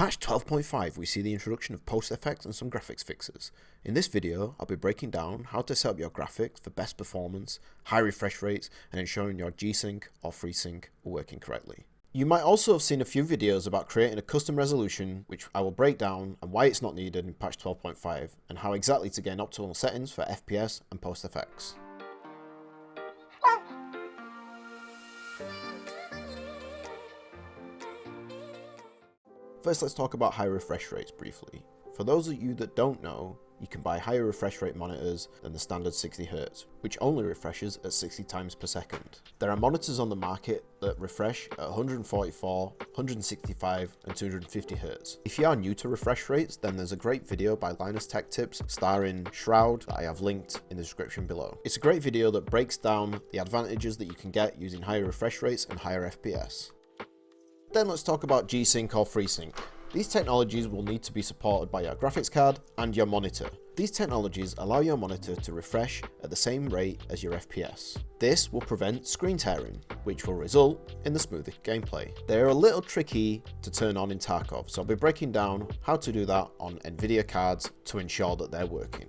patch 12.5 we see the introduction of post effects and some graphics fixes. In this video I'll be breaking down how to set up your graphics for best performance, high refresh rates, and ensuring your GSync or FreeSync are working correctly. You might also have seen a few videos about creating a custom resolution, which I will break down and why it's not needed in patch 12.5 and how exactly to gain optimal settings for FPS and post effects. First, let's talk about high refresh rates briefly. For those of you that don't know, you can buy higher refresh rate monitors than the standard 60Hz, which only refreshes at 60 times per second. There are monitors on the market that refresh at 144, 165 and 250 Hz. If you are new to refresh rates, then there's a great video by Linus Tech Tips starring Shroud that I have linked in the description below. It's a great video that breaks down the advantages that you can get using higher refresh rates and higher FPS. Then let's talk about G-Sync or FreeSync. These technologies will need to be supported by your graphics card and your monitor. These technologies allow your monitor to refresh at the same rate as your FPS. This will prevent screen tearing, which will result in the smoother gameplay. They are a little tricky to turn on in Tarkov, so I'll be breaking down how to do that on NVIDIA cards to ensure that they're working.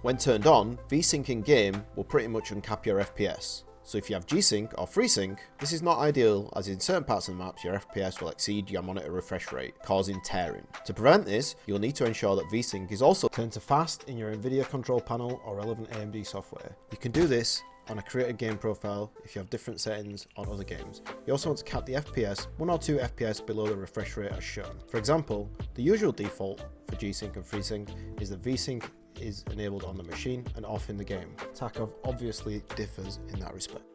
When turned on, VSync in game will pretty much uncap your FPS. So if you have G-Sync or FreeSync, this is not ideal, as in certain parts of the maps your FPS will exceed your monitor refresh rate, causing tearing. To prevent this, you'll need to ensure that VSync is also turned to fast in your NVIDIA control panel or relevant AMD software. You can do this on a created game profile if you have different settings on other games. You also want to cap the FPS 1 or 2 FPS below the refresh rate as shown. For example, the usual default for G-Sync and FreeSync is that VSync is enabled on the machine and off in the game. Tarkov obviously differs in that respect.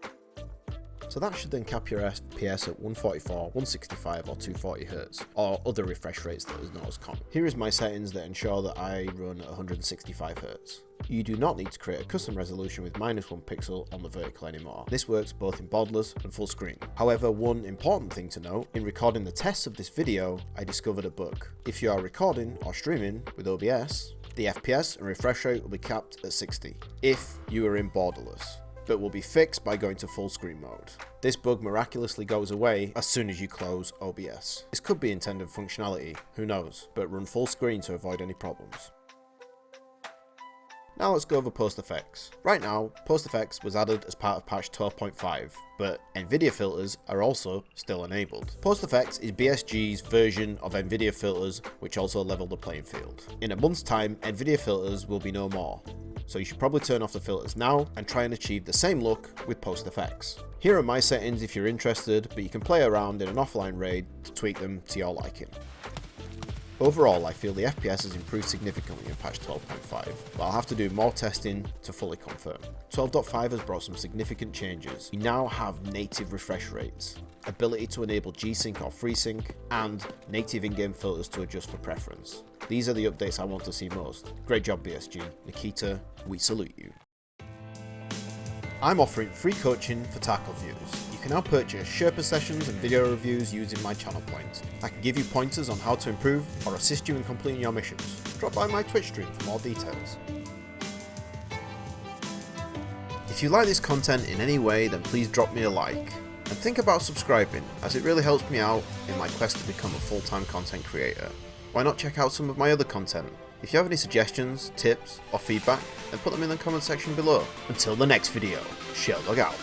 So that should then cap your FPS at 144, 165 or 240 Hz, or other refresh rates that is not as common. Here is my settings that ensure that I run at 165 Hz. You do not need to create a custom resolution with -1 pixel on the vertical anymore. This works both in borderless and full screen. However, one important thing to note, in recording the tests of this video, I discovered a bug. If you are recording or streaming with OBS, the FPS and refresh rate will be capped at 60 if you are in borderless, but will be fixed by going to full screen mode. This bug miraculously goes away as soon as you close OBS. This could be intended functionality, who knows, but run full screen to avoid any problems. Now let's go over post effects. Right now, post effects was added as part of patch 12.5, but NVIDIA filters are also still enabled. Post effects is BSG's version of NVIDIA filters, which also level the playing field. In a month's time, NVIDIA filters will be no more, so you should probably turn off the filters now and try and achieve the same look with post effects. Here are my settings if you're interested, but you can play around in an offline raid to tweak them to your liking. Overall, I feel the FPS has improved significantly in patch 12.5, but I'll have to do more testing to fully confirm. 12.5 has brought some significant changes. We now have native refresh rates, ability to enable G-Sync or FreeSync, and native in-game filters to adjust for preference. These are the updates I want to see most. Great job BSG. Nikita, we salute you. I'm offering free coaching for Tarkov viewers. You can now purchase Sherpa sessions and video reviews using my channel points. I can give you pointers on how to improve or assist you in completing your missions. Drop by my Twitch stream for more details. If you like this content in any way, then please drop me a like. And think about subscribing, as it really helps me out in my quest to become a full-time content creator. Why not check out some of my other content? If you have any suggestions, tips or feedback, then put them in the comment section below. Until the next video, Sherlock out.